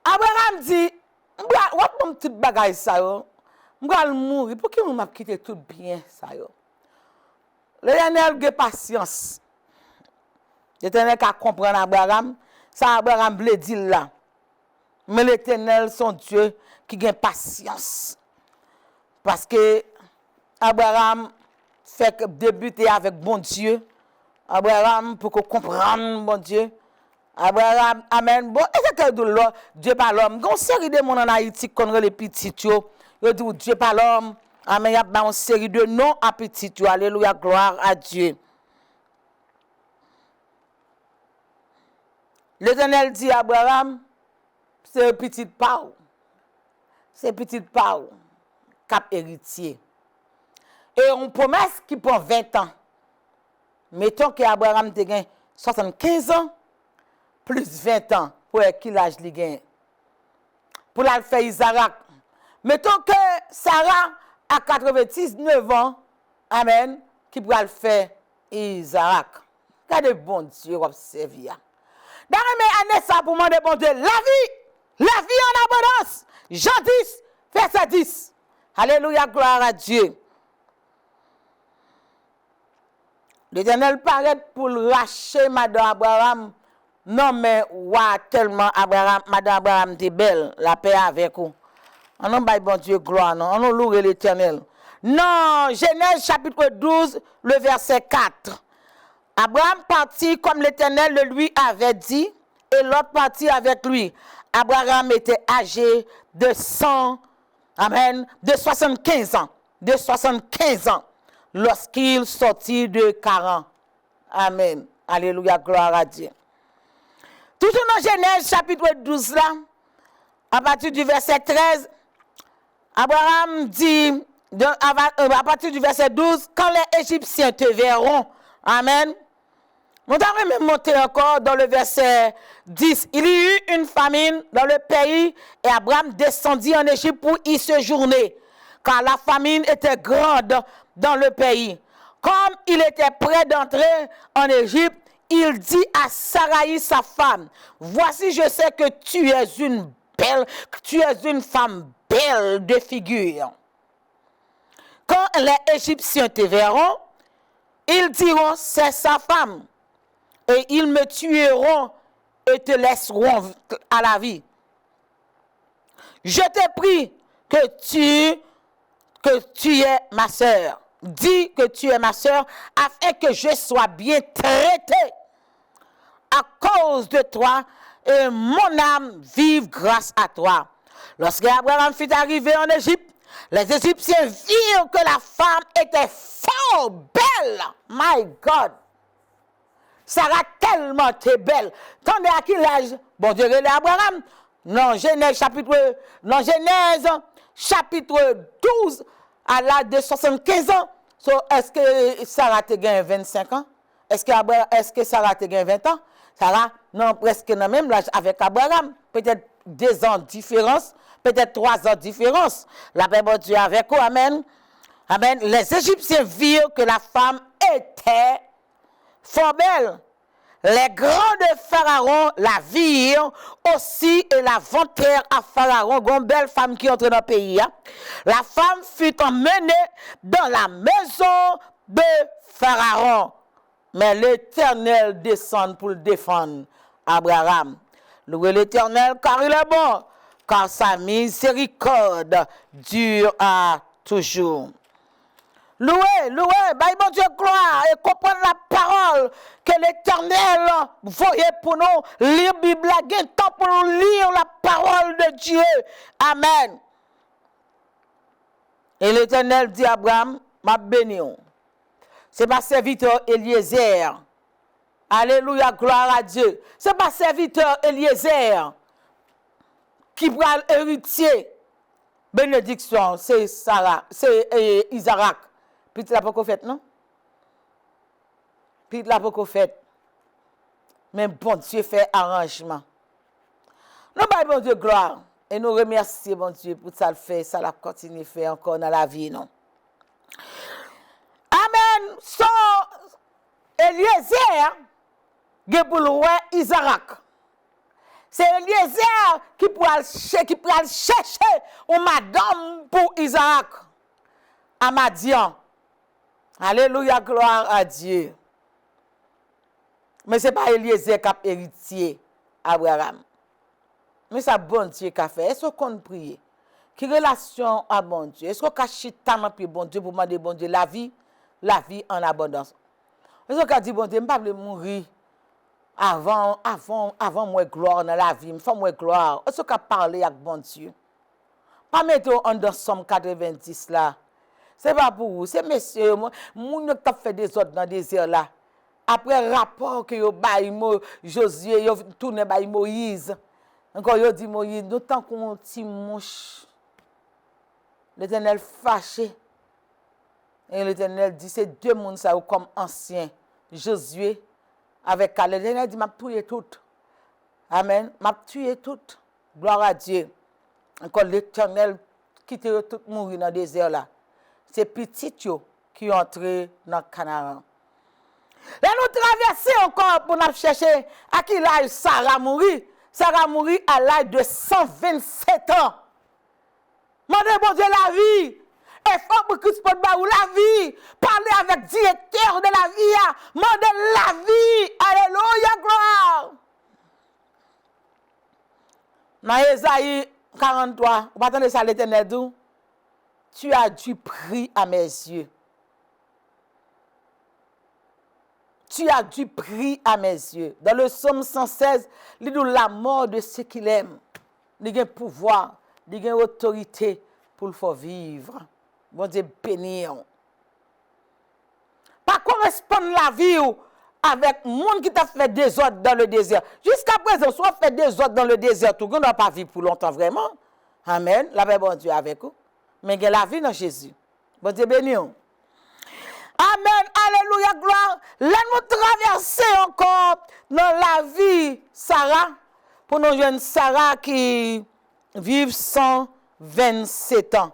Speaker 1: Abraham dit, what mon petit bagage ça yo? M'gal mourir, pour qui m'a quitté tout bien ça yo? L'Éternel a patience. L'Éternel a compris Abraham, ça Abraham voulait dire là. Mais l'Éternel, son Dieu, qui a patience. Parce que Abraham fait débuter avec bon Dieu. Abraham, pour qu'on comprenne, mon Dieu. Abraham, amen. Bon, est-ce que Dieu par l'homme? Il y a une série de monde en Haïti contre les petits. Il dit Dieu par l'homme. Amen. Il y a une série de noms à petits. Alléluia, gloire à Dieu. L'Éternel dit à Abraham, c'est un petit pau. C'est un petit pau, cap héritier. Et on promesse qui prend 20 ans. Mettons qu'Abraham te gagne 75 ans, plus 20 ans, pour quel âge il gagne? Pour la faire Isaac. Mettons que Sarah a 99 ans, amen, qui pourra le faire Isaac. Regardez bon Dieu, observez. Dans mes années, ça pour demander bon Dieu, la vie en abondance. Jean 10, verset 10. Alléluia, gloire à Dieu. L'Éternel paraît pour racheter Madame Abraham. Non, mais tellement Madame Abraham était belle, la paix avec vous. On a bon Dieu gloire, non? On a loué l'Éternel. Non, Genèse chapitre 12, le verset 4. Abraham partit comme l'Éternel le lui avait dit, et l'autre partit avec lui. Abraham était âgé de 75 ans. De 75 ans. Lorsqu'il sortit de Charan. Amen. Alléluia, gloire à Dieu. Toujours dans Genèse chapitre 12 là, à partir du verset 13, Abraham dit, à partir du verset 12, quand les Égyptiens te verront, amen. On va même monter encore dans le verset 10. Il y eut une famine dans le pays et Abraham descendit en Égypte pour y séjourner, car la famine était grande dans le pays. Comme il était prêt d'entrer en Égypte, il dit à Saraï, sa femme, voici, je sais que tu es une femme belle de figure. Quand les Égyptiens te verront, ils diront, c'est sa femme. Et ils me tueront et te laisseront à la vie. Je te prie que tu es ma sœur. Dis que tu es ma sœur afin que je sois bien traité à cause de toi et mon âme vive grâce à toi. Lorsque Abraham fut arrivé en Égypte, les Égyptiens virent que la femme était fort belle. My God! Sarah tellement était belle. Tandis à quel âge? Bon Dieu, Abraham. Non, Genèse chapitre 12, à l'âge de 75 ans. So, est-ce que Sarah te gagne 25 ans? Est-ce que Sarah te gagne 20 ans? Sarah, non, presque dans le même âge avec Abraham. Peut-être 2 ans de différence, peut-être 3 ans de différence. La paix de Dieu avec vous, amen. Amen. Les Égyptiens virent que la femme était fort belle. Les grands de Pharaon la virent aussi et la vantèrent à Pharaon, une belle femme qui entre dans le pays. Hein. La femme fut emmenée dans la maison de Pharaon. Mais l'Éternel descend pour le défendre Abraham. Louez l'Éternel car il est bon, car sa miséricorde dure à toujours. Louez, bâillez bon Dieu gloire et comprendre la parole que l'Éternel voyait pour nous lire la Bible, il temps pour nous lire la parole de Dieu. Amen. Et l'Éternel dit à Abraham, m'a béni. C'est ma serviteur Eliezer. Alléluia, gloire à Dieu. C'est ma serviteur Eliezer qui prend héritier. Bénédiction, c'est Sarah, c'est Isaac. Puis tu l'as pas fait, non? Puis tu l'as pas fait. Mais bon Dieu fait arrangement. Nous baillons bon Dieu gloire. Et nous remercions bon Dieu pour ça le fait, ça l'a continué à faire encore dans la vie, non? Amen. So, Eliezer, il pour le roi Isaac. C'est Eliezer qui pourra chercher une madame pour Isaac. À Madian. Alléluia, gloire à Dieu. Mais ce n'est pas Eliezer qui a héritier Abraham. Mais c'est bon Dieu qui a fait. Est-ce qu'on prie? Qui relation à bon Dieu? Est-ce qu'on a chita puis bon Dieu pour demander bon Dieu la vie en abondance? Est-ce qu'on a dit bon Dieu, je ne peux pas mourir avant moi gloire dans la vie, il faut moi gloire. Est-ce qu'on a parlé avec bon Dieu? Pas mettre en dans Somme 90 là. C'est pas pour vous, c'est messieurs, moun qui fait des autres dans le désert là. Après rapport que yo bail Josué, yo tourné bail Moïse. Encore yo dit Moïse, nous tant qu'on ti mouche. L'Éternel fâché. Et l'Éternel dit c'est 2 moun ça comme ancien Josué avec Caleb. L'Éternel dit m'a tué toutes. Amen, m'a tué toutes. Gloire à Dieu. Encore l'Éternel qui te tout mourir dans le désert là. C'est petit qui ont entré dans le Canaan. Là, nous traversons encore pour nous chercher à qui l'âge Sarah mourit. Sarah mourit à l'âge de 127 ans. Mandez bon Dieu la vie. Et faut pour Christ pour la vie. Parlez avec le directeur de la vie. Mandez la vie. Alléluia, gloire. Dans Ésaïe 43, vous attendez ça l'Éternel dit. Tu as du prix à mes yeux. Tu as du prix à mes yeux. Dans le psaume 116, il dit la mort de ceux qu'il aime. Il a un pouvoir, il a une autorité pour le faire vivre. Bon Dieu bénir. Pas correspondre la vie avec monde qui t'a fait des ordres dans le désert. Jusqu'à présent, soit fait des ordres dans le désert, tout le monde n'a pas vivre pour longtemps vraiment. Amen. La paix bon Dieu avec vous. Mais il y a la vie dans Jésus. Bon Dieu béni. Amen. Alléluia, gloire. Laisse-nous traverser encore dans la vie Sarah. Pour nos jeunes Sarah qui vivent 127 ans.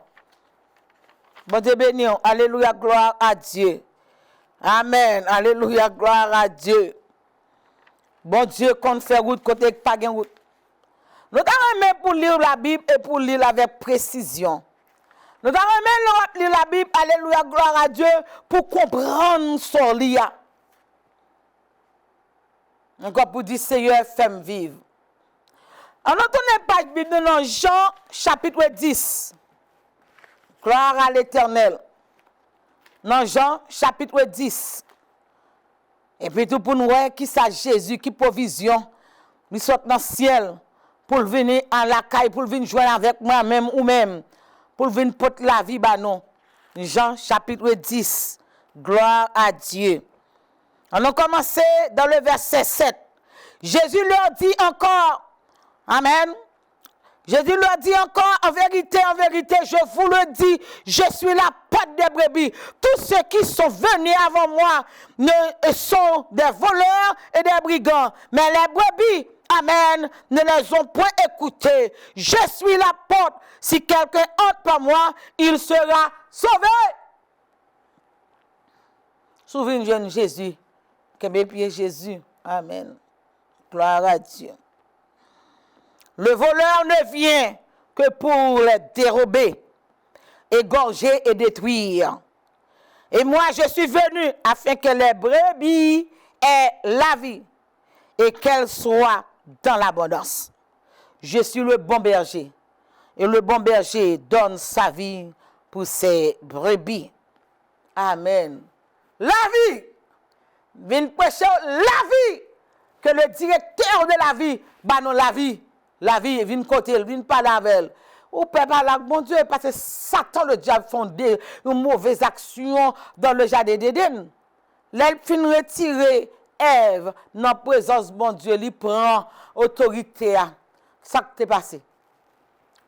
Speaker 1: Bon Dieu béni. Alléluia, gloire à Dieu. Amen. Alléluia, gloire à Dieu. Bon Dieu, qu'on fait route côté pas de route. Nous avons pour lire la Bible et pour lire avec précision. Nous avons lire la Bible, alléluia, gloire à Dieu, pour comprendre son lia. Encore pour dire, Seigneur, fais-moi vivre. En entendant pas de Bible dans Jean, chapitre 10. Gloire à l'Éternel. Dans Jean, chapitre 10. Et puis tout pour nous voir qui ça Jésus, qui provision, il sort dans le ciel pour venir en la caille, pour venir jouer avec moi-même ou même, pour venir porter la vie, bah non. Jean, chapitre 10. Gloire à Dieu. On a commencé dans le verset 7. Jésus leur dit encore, amen. Jésus leur dit encore, en vérité, je vous le dis, je suis la porte des brebis. Tous ceux qui sont venus avant moi sont des voleurs et des brigands. Mais les brebis, amen, ne les ont point écoutés. Je suis la porte. Si quelqu'un entre par moi, il sera sauvé. Souviens-toi de Jésus. Que mes pieds Jésus. Amen. Gloire à Dieu. Le voleur ne vient que pour les dérober, égorger et détruire. Et moi, je suis venu afin que les brebis aient la vie et qu'elles soient dans l'abondance. Je suis le bon berger. Et le bon berger donne sa vie pour ses brebis. Amen. La vie. Viens prêcher la vie. Que le directeur de la vie, bah non la vie. La vie, vient côté, vient pas avec. Ou peut pas là, bon Dieu, parce que Satan, le diable, fondé une mauvaise action dans le jardin d'Éden. Là, il finit retirer Ève dans la présence, bon Dieu, il prend autorité. Ça qui t'est passé.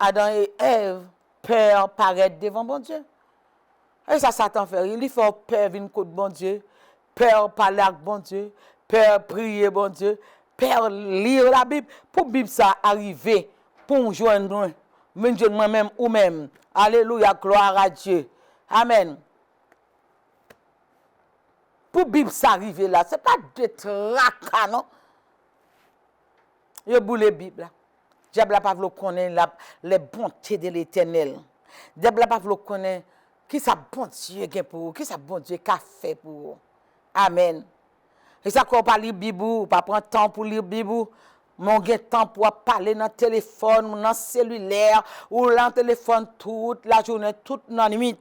Speaker 1: Adam et Ève, peur paraître devant bon Dieu. Et ça, Satan fait. Il fait peur, vient contre bon Dieu. Peur parler avec bon Dieu. Peur prier, bon Dieu. Père, lire la Bible, pour Bible ça arriver, pour joindre moi-même ou même. Alléluia, gloire à Dieu. Amen. Pour Bible ça arriver là, c'est pas de tracas, non? Yo boule Bible là. Diable pas vouloir connaître les bontés de l'Éternel. Diable pas vouloir connaître qui ça bon Dieu gain pour, qui ça bon Dieu qu'a fait pour. Amen. Et ça qu'on pas lire Bible, pas prendre temps pour lire Bible, mon gain temps pour parler dans téléphone, dans cellulaire ou dans téléphone toute la journée, toute la nuit.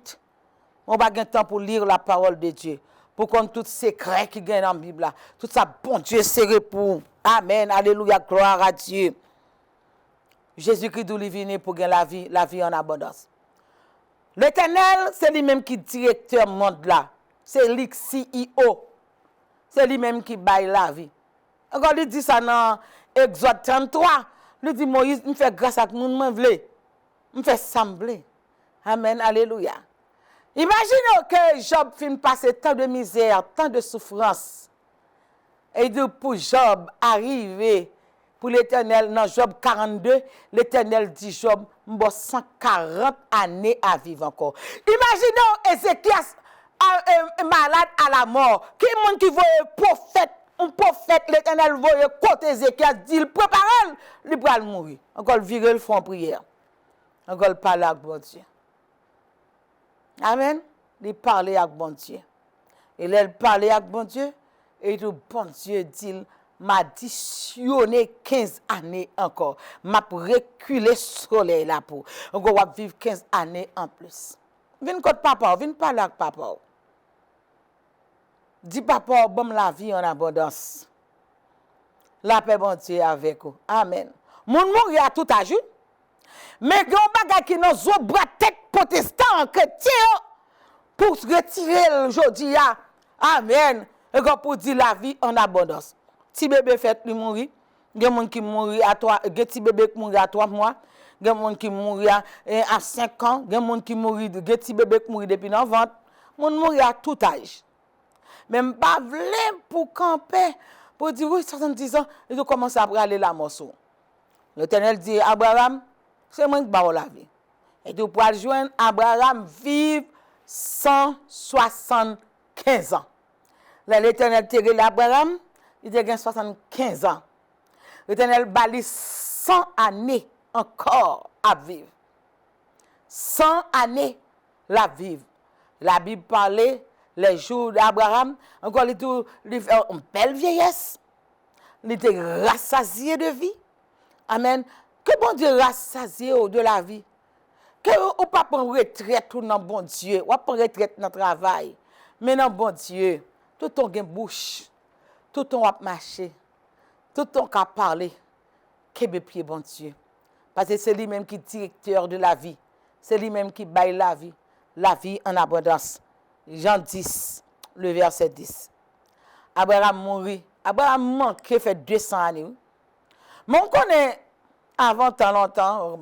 Speaker 1: On pas gain temps pour lire la parole de Dieu. Pour qu'on tout secret qui gagne dans la Bible là, tout ça bon Dieu serré pour. Amen. Alléluia, gloire à Dieu. Jésus-Christ d'où il vient pour gagner la vie en abondance. L'Éternel, c'est lui-même qui directeur monde là. C'est lui CEO. C'est lui-même qui baille la vie. Encore il dit ça dans Exode 33. Il dit Moïse, me fait grâce à tout le monde me fait sembler. Amen, alléluia. Imaginez que Job finit passer tant de misère, tant de souffrance. Et dit pour Job arriver pour l'Éternel dans Job 42, l'Éternel dit Job, m'bo 140 années à vivre encore. Imaginez Ézéchias malade à la mort. Qui monde qui voit un prophète, l'Éternel voit côté Ézéchias dit il prépare, il va mourir. Encore virer le fond en prière. Encore parler avec bon Dieu. Amen. Il parler avec bon Dieu. Et là, il parlait avec bon Dieu. Et le bon Dieu dit, m'a additionné 15 années encore. M'a reculé le soleil là pour. On va vivre 15 années en plus. Viens côté papa, viens parler avec papa. Dis papa, bon la vie en abondance. La paix bon Dieu avec vous. Amen. Mon mourir à tout âge. Mais grand bagay qui nous zo bras tête protestant chrétien pour retirer aujourd'hui. Amen. Et quand pour dire la vie en abondance. Si bébé fait lui mourir, il y a des gens qui mourent à 3, petit bébé qui mourit à 3 mois, il y a des gens qui mourent à 5 ans, il y a des gens qui mourent, petit bébé qui mourit depuis 9 ans. Les gens mourent à tout âge. Même pas vle pour camper, pour dire oui, 70 ans, ils ont commencé à aller la morceau. L'Éternel dit, Abraham, c'est moi qui vais la vie. Et tu pourras joindre Abraham vivre 175 ans. L'Éternel tiré l'Abraham, il a 75 ans. L'Éternel bali 100 années encore à vivre. 100 années la vivre. La Bible parlait les jours d'Abraham, encore il fait une belle vieillesse. Il était rassasié de vie. Amen. Que bon Dieu rassasié de la vie. Que ou pas prendre retraite tout dans bon Dieu, ou pas prendre retraite dans le travail. Mais dans bon Dieu, tout ton gen bouche, tout ton wap marcher, tout ton ka parler, kebe pied bon Dieu. Parce que c'est lui-même qui est directeur de la vie. C'est lui-même qui baille la vie en abondance. Jean 10, le verset 10. Abraham mourit. Abraham manquait fait 200 années. Mais on connaît avant tant longtemps,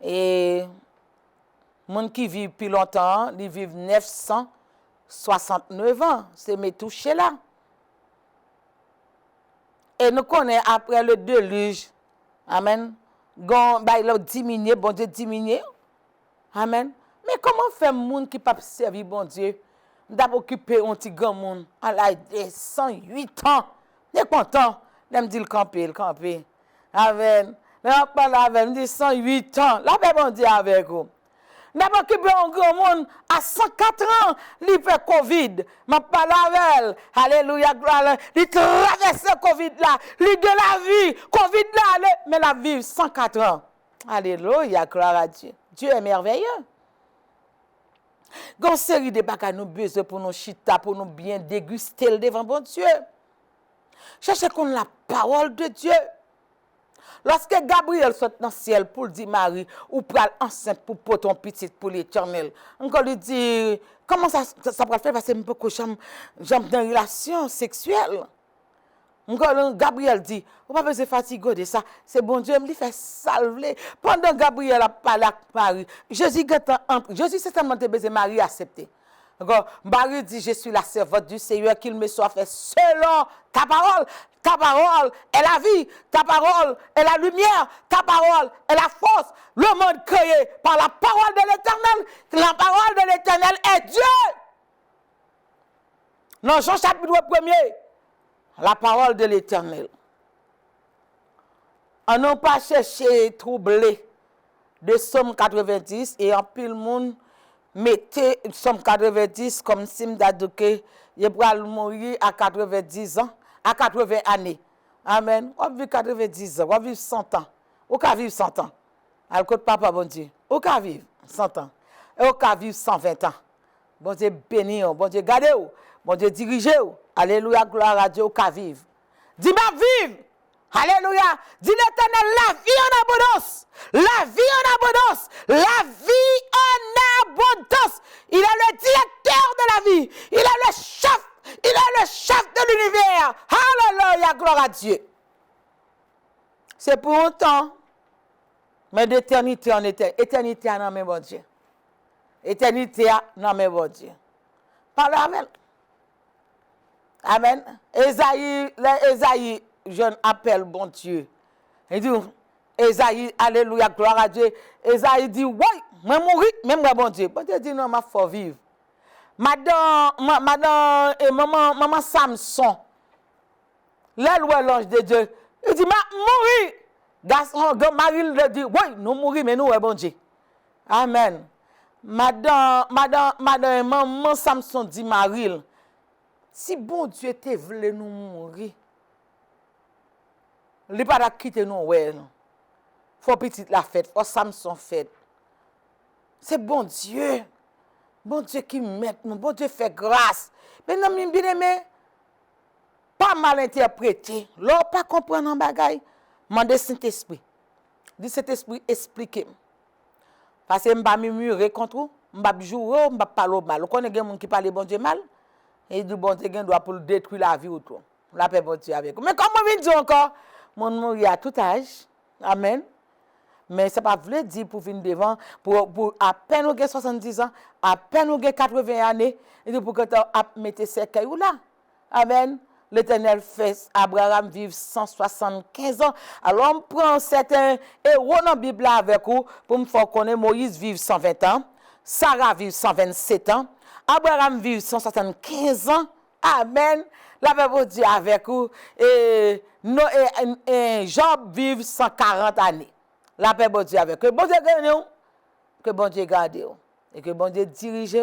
Speaker 1: et gens qui vivent plus longtemps, ils vivent 969 ans. C'est mes touchés là. Et nous connaissons après le déluge. Amen. Gon ba il diminué, bon Dieu diminué. Amen. Mais comment faire moun qui pas servir bon Dieu? D'abord occuper un petit grand monde à l'âge de 108 ans. Il est content. Il me dit le camper. Amen. Là parle avec me dit 108 ans. Là bon Dieu avec vous. D'abord occuper un grand monde à 104 ans, il fait Covid. M'a parle avec elle. Alléluia gloire. Il traverse Covid là, il de la vie, Covid là, mais la vie 104 ans. Alléluia gloire à Dieu. Dieu est merveilleux. Gon série de bagages nous besoin pour nous chita, pour nous bien déguster devant bon Dieu. Cherchez qu'on la parole de Dieu. Lorsque Gabriel saute dans le ciel pour dire Marie, ou pral enceinte pour ton petit pour l'Éternel, on lui dit comment ça va faire parce que je peux j'aime dans une relation sexuelle. Gabriel dit, on pas besoin de fatiguer de ça. C'est bon Dieu me fait salver. Pendant Gabriel a parlé avec Marie, Jésus c'est tellement besoin Marie accepter. Marie dit, je suis la servante du Seigneur, qu'il me soit fait selon ta parole. Ta parole est la vie, ta parole est la lumière, ta parole est la force. Le monde créé par la parole de l'Éternel. La parole de l'Éternel est Dieu. Dans Jean chapitre 1er, la parole de l'Éternel. On n'a pas cherché troubler de Somme 90 et en pile monde mettez Somme 90 comme signe d'adouké, il pourra mourir à 90 ans, à 80 années. Amen. On vit 90 ans, on vit 100 ans. On peut vivre 100 ans. Alors que papa bon Dieu, on peut vivre 100 ans. Et on peut vivre 120 ans. Bon Dieu béni, bon Dieu gardez, bon Dieu dirigez. Alléluia, gloire à Dieu, on peut vivre. Dis-moi vive. Alléluia. Dis l'Éternel, la vie en abondance. La vie en abondance. La vie en abondance. Il est le directeur de la vie. Il est le chef. Il est le chef de l'univers. Alléluia, gloire à Dieu. C'est pour un temps. Mais d'éternité en éternité. Éternité en mes bon Dieu. Éternité en mes bon Dieu. Parle avec. Amen. Esaïe, jeune appelle bon Dieu. Il dit, Esaïe, alléluia, gloire à Dieu. Esaïe dit, oui, moi mourir, même moi bon Dieu. Bon Dieu dit, non, ma faut vivre. Madame et maman Samson, l'ange de Dieu, il dit, ma mourir. Garçon, Marie le dit, oui, nous mourir, mais nous, bon Dieu. Amen. Madame et maman Samson dit, Marie, si bon Dieu te voulait nous mourir, il ne pas quitter nous, ouais. Faut petite la fête, faut Samson fête. C'est bon Dieu. Bon Dieu qui met nous, bon Dieu fait grâce. Mais non, bien aimé, pas mal interprété. L'on pas comprendre un bagay. Mandez Saint-Esprit. Dis Saint-Esprit, expliquez-moi. Parce que je ne vais pas murmurer contre vous, je ne vais pas jouer, je ne vais pas parler mal. Vous connaissez des gens qui parlent bon Dieu mal? Et du bon Dieu doit pour détruire la vie ou tout. La paix bon Dieu avec vous. Mais comme on dit encore, mon mourir à tout âge. Amen. Mais ça ne veut pas dire pour venir devant, pour à peine ou 70 ans, à peine ou 80 années, et pour que tu mettes ces cailloux là. Amen. L'Éternel fait Abraham vivre 175 ans. Alors on prend certains héros dans la Bible avec vous pour me faire connaître Moïse vive 120 ans, Sarah vive 127 ans, Abraham vive 175 ans. Amen. La Bible dit avec vous et Job vive 140 années. La paix bon Dieu avec que bon Dieu gagne, que bon Dieu garde et que bon Dieu dirige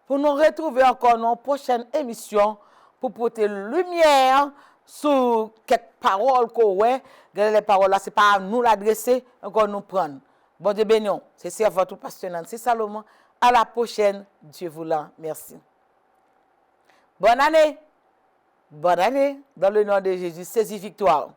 Speaker 1: pour nous retrouver encore dans une prochaine émission pour porter lumière sur quelques paroles qu'on ouais, les paroles là c'est pas à nous l'adresser, encore nous prendre. Bon Dieu béni, c'est votre pasteur Nancy Salomon. À la prochaine, Dieu vous la merci. Bonne année dans le nom de Jésus, saisis victoire.